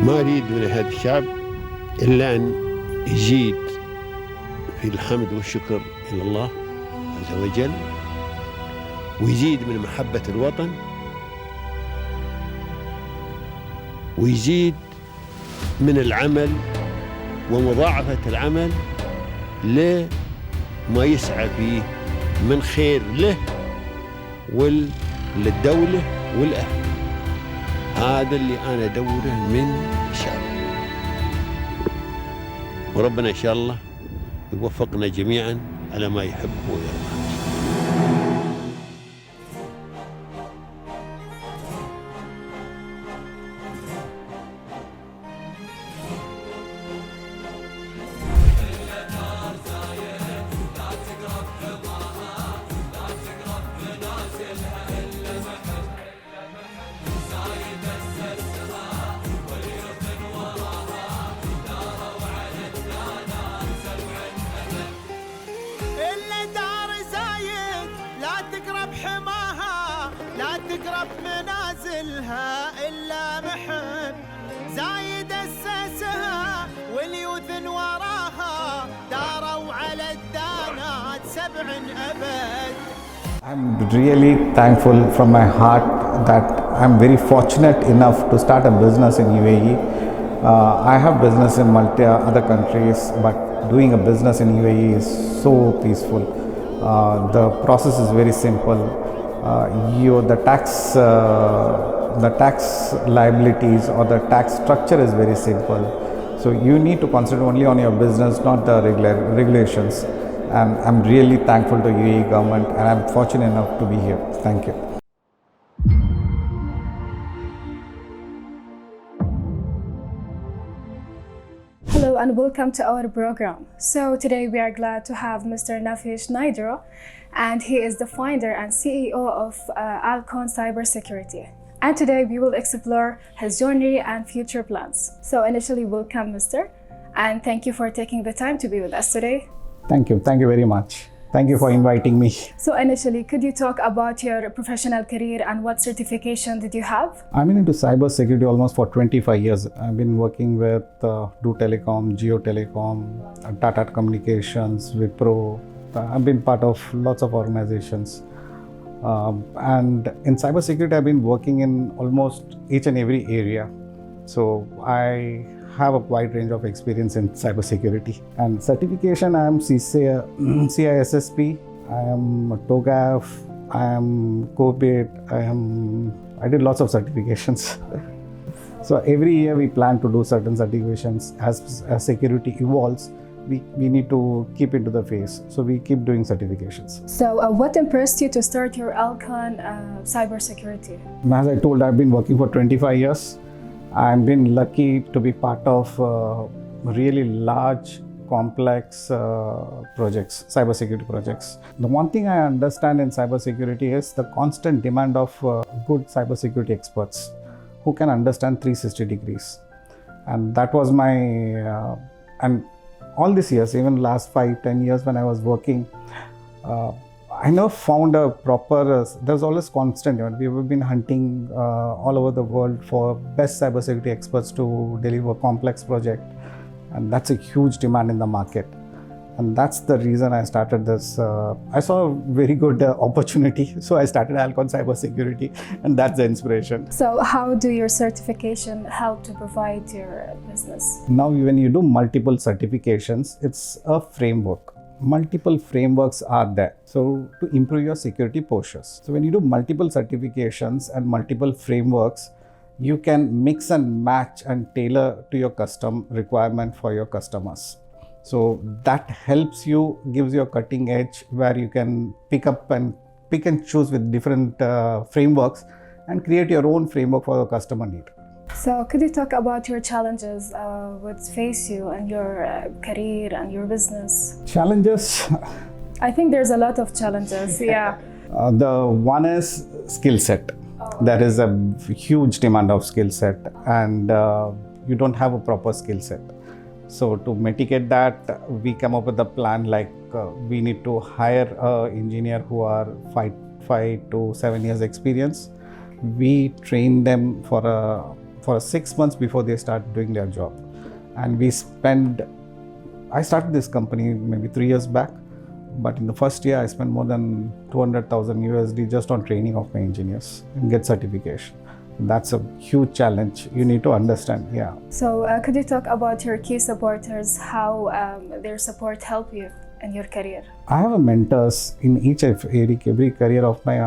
ما أريد من هذا الشعب إلا أن يزيد في الحمد والشكر إلى الله عز وجل، ويزيد من محبة الوطن، ويزيد من العمل ومضاعفة العمل لما يسعى فيه من خير له وللدولة والأهل. هذا اللي أنا أدوره من الشعب، وربنا إن شاء الله يوفقنا جميعا على ما يحب ويرضى. تقرب منازلها إلا محب زايد أسسها واليوث وراها داروا على الدانات 7 أبد. I'm really thankful from my heart that I'm very fortunate enough to start a business in UAE. I have business in other countries, but doing a business in UAE is so peaceful. The process is very simple. The tax liabilities or the tax structure is very simple. So you need to concentrate only on your business, not the regulations. And I'm really thankful to UAE government, and I'm fortunate enough to be here. Thank you. Hello and welcome to our program. So today we are glad to have Mr. Navinchandar, and he is the founder and CEO of Alcon Cybersecurity. And today we will explore his journey and future plans. So initially, welcome, Mr. And thank you for taking the time to be with us today. Thank you very much. Thank you for inviting me. So initially, could you talk about your professional career and what certification did you have? I've been into cybersecurity almost for 25 years. I've been working with Do Telecom, Geo Telecom, Tata Communications, Wipro. I've been part of lots of organizations. And in cybersecurity, I've been working in almost each and every area. So I have a wide range of experience in cybersecurity. And certification, I am CISSP, I am TOGAF, I am COBIT, I did lots of certifications. So every year we plan to do certain certifications. As security evolves, we need to keep into the phase. So we keep doing certifications. So what impressed you to start your Alcon cybersecurity? As I told, I've been working for 25 years. I've been lucky to be part of really large, complex projects, cybersecurity projects. The one thing I understand in cybersecurity is the constant demand of good cybersecurity experts who can understand 360 degrees. And that was my, and all these years, even last 5-10 years when I was working, I never found a proper, there's always constant, we've been hunting all over the world for best cybersecurity experts to deliver a complex project, and that's a huge demand in the market. And that's the reason I started this. I saw a very good opportunity, so I started Alcon Cybersecurity, and that's the inspiration. So how do your certification help to provide your business? Now when you do multiple certifications, it's a framework. Multiple frameworks are there, so to improve your security postures. So when you do multiple certifications and multiple frameworks, you can mix and match and tailor to your custom requirement for your customers. So that helps you, gives you a cutting edge where you can pick and choose with different frameworks and create your own framework for the customer need. So could you talk about your challenges which face you in your career and your business? Challenges? I think there's a lot of challenges, yeah. The one is skill set. There is a huge demand of skill set, and you don't have a proper skill set. So to mitigate that, we come up with a plan like we need to hire an engineer who are 5 to 7 years experience. We train them for for 6 months before they start doing their job. And I started this company maybe 3 years back, but in the first year I spent more than 200,000 USD just on training of my engineers and get certification. That's a huge challenge. You need to understand. Yeah. So could you talk about your key supporters, how their support help you in your career? I have mentors in every career of my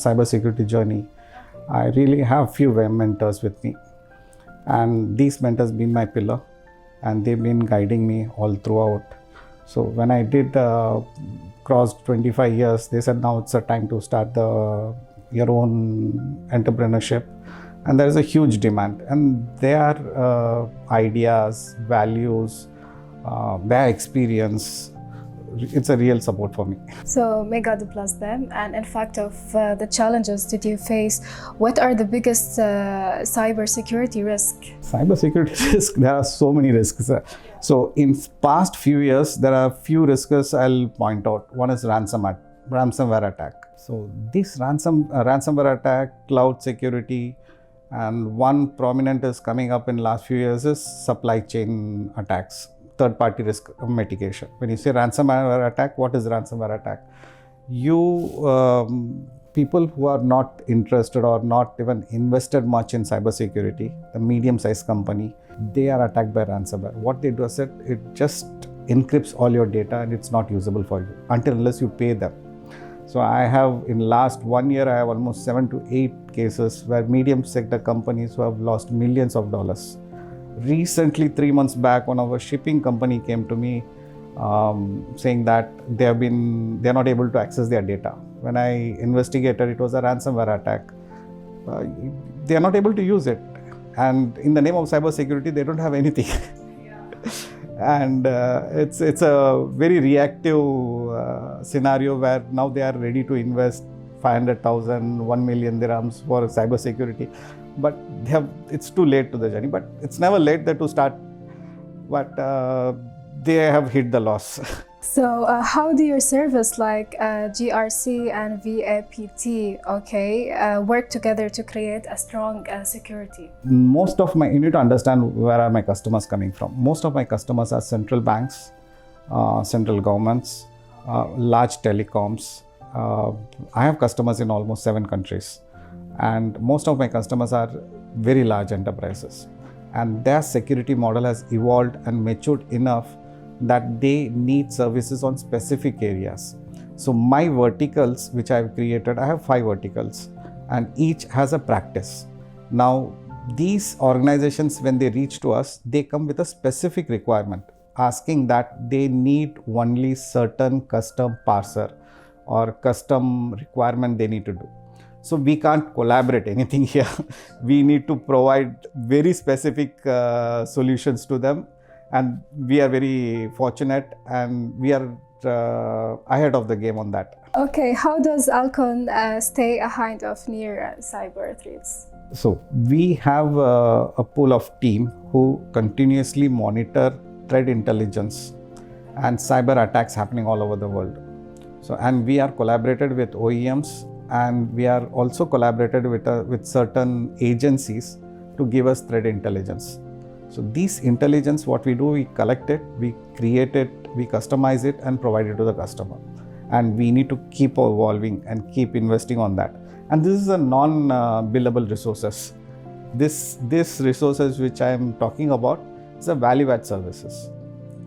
cybersecurity journey. I really have few mentors with me, and these mentors been my pillar, and they've been guiding me all throughout. So when I did cross 25 years, they said now it's a time to start your own entrepreneurship, and there is a huge demand, and their ideas, values, their experience, it's a real support for me. So may God bless them. And in fact of the challenges that you face, what are the biggest cybersecurity risks? Cybersecurity risk, there are so many risks. So in past few years, there are few risks I'll point out. One is ransomware attack. So this ransomware attack, cloud security, and one prominent is coming up in last few years is supply chain attacks, third-party risk mitigation. When you say ransomware attack, what is ransomware attack? People who are not interested or not even invested much in cybersecurity, the medium-sized company, they are attacked by ransomware. What they do is it just encrypts all your data and it's not usable for you unless you pay them. So I have, in last 1 year, I have almost 7 to 8 cases where medium sector companies who have lost millions of dollars. Recently, 3 months back, one of our shipping company came to me saying that they're not able to access their data. When I investigated, it was a ransomware attack. They are not able to use it. And in the name of cybersecurity, they don't have anything. And it's a very reactive scenario where now they are ready to invest 500,000, 1 million dirhams for cybersecurity. But it's too late to the journey. But it's never late to start. But they have hit the loss. So how do your service like GRC and VAPT work together to create a strong security? You need to understand where are my customers coming from. Most of my customers are central banks, central governments, large telecoms. I have customers in almost 7 countries. And most of my customers are very large enterprises. And their security model has evolved and matured enough that they need services on specific areas. So my verticals, which I've created, I have 5 verticals, and each has a practice. Now, these organizations, when they reach to us, they come with a specific requirement, asking that they need only certain custom parser or custom requirement they need to do. So we can't collaborate anything here. We need to provide very specific solutions to them. And we are very fortunate, and we are ahead of the game on that. Okay, how does Alcon stay ahead of near cyber threats? So we have a pool of team who continuously monitor threat intelligence and cyber attacks happening all over the world. So, and we are collaborated with OEMs, and we are also collaborated with certain agencies to give us threat intelligence. So this intelligence, what we do, we collect it, we create it, we customize it and provide it to the customer. And we need to keep evolving and keep investing on that. And this is a non-billable resources. This resources which I am talking about is a value-add services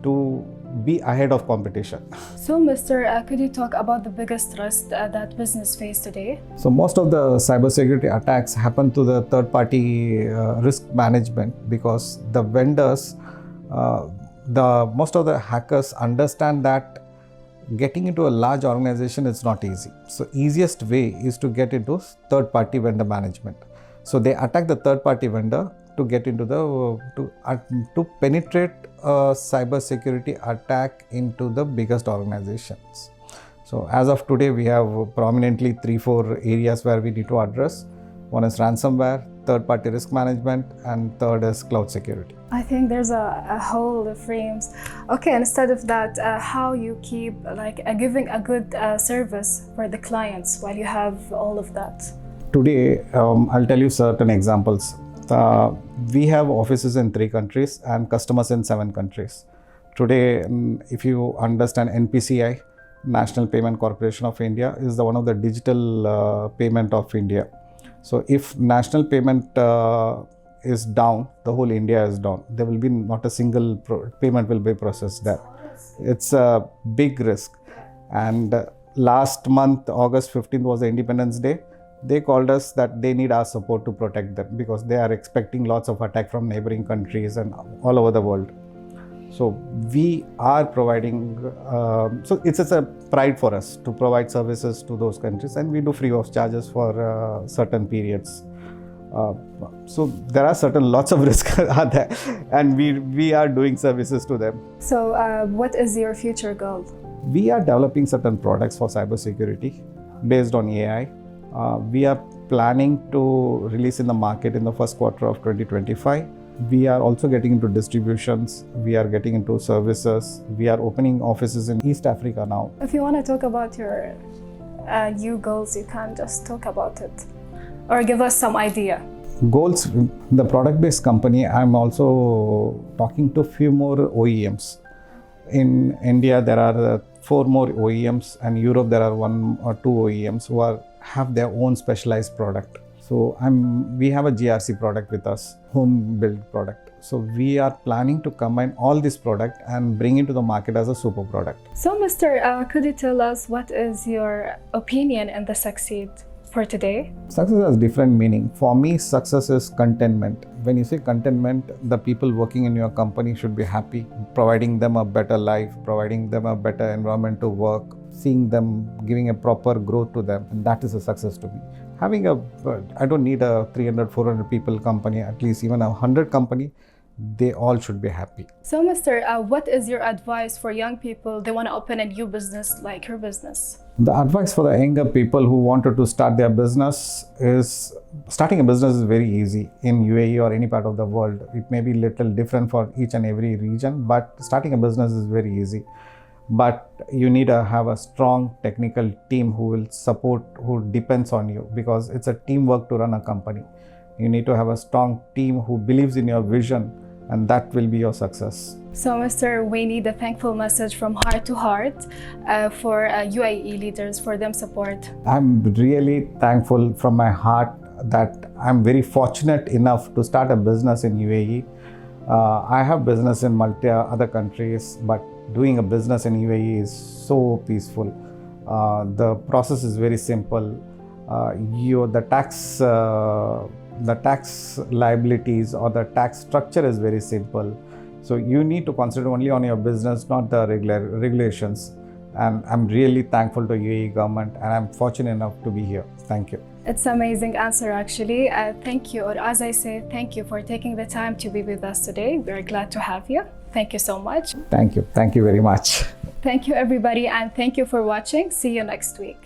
to be ahead of competition. So Mr. Could you talk about the biggest risk that business face today? So most of the cybersecurity attacks happen to the third-party risk management, because the vendors, most of the hackers understand that getting into a large organization is not easy. So easiest way is to get into third-party vendor management. So they attack the third-party vendor to get into to penetrate a cybersecurity attack into the biggest organizations. So as of today, we have prominently 3-4 areas where we need to address. One is ransomware, third-party risk management, and third is cloud security. I think there's a whole frames. Okay, instead of that, how you keep giving a good service for the clients while you have all of that? Today, I'll tell you certain examples. We have offices in 3 countries and customers in 7 countries. Today, if you understand NPCI, National Payment Corporation of India, is one of the digital payment of India. So if national payment is down, the whole India is down. There will be not a single payment will be processed there. It's a big risk. And last month, August 15th was the Independence Day. They called us that they need our support to protect them because they are expecting lots of attack from neighboring countries and all over the world. So we are providing, so it's a pride for us to provide services to those countries, and we do free of charges for certain periods. So there are lots of risks are there, and we are doing services to them. So what is your future goal? We are developing certain products for cybersecurity based on AI. We are planning to release in the market in the first quarter of 2025. We are also getting into distributions. We are getting into services. We are opening offices in East Africa now. If you want to talk about your new goals, you can just talk about it or give us some idea. Goals, the product-based company, I'm also talking to a few more OEMs. In India, there are 4 more OEMs, and Europe, there are 1 or 2 OEMs who have their own specialized product. So we have a GRC product with us, home built product. So we are planning to combine all this product and bring it to the market as a super product. So Mr. Could you tell us what is your opinion in the succeed for today? Success has different meaning. For me, success is contentment. When you say contentment, the people working in your company should be happy, providing them a better life, providing them a better environment to work, seeing them, giving a proper growth to them. And that is a success to me. I don't need a 300, 400 people company, at least even a 100 company, they all should be happy. So Mr. What is your advice for young people? They want to open a new business like your business. The advice for the younger people who wanted to start their business is, starting a business is very easy in UAE or any part of the world. It may be little different for each and every region, but starting a business is very easy. But you need to have a strong technical team who will support, who depends on you, because it's a teamwork to run a company. You need to have a strong team who believes in your vision, and that will be your success. So Mr. we need a thankful message from heart to heart for UAE leaders, for them support. I'm really thankful from my heart that I'm very fortunate enough to start a business in UAE. I have business in other countries, but doing a business in UAE is so peaceful. The process is very simple. The tax liabilities or the tax structure is very simple. So you need to concentrate only on your business, not the regulations. And I'm really thankful to UAE government, and I'm fortunate enough to be here. Thank you. It's an amazing answer, actually. Thank you, or as I say, thank you for taking the time to be with us today. We're glad to have you. Thank you so much. Thank you. Thank you very much. Thank you, everybody, and thank you for watching. See you next week.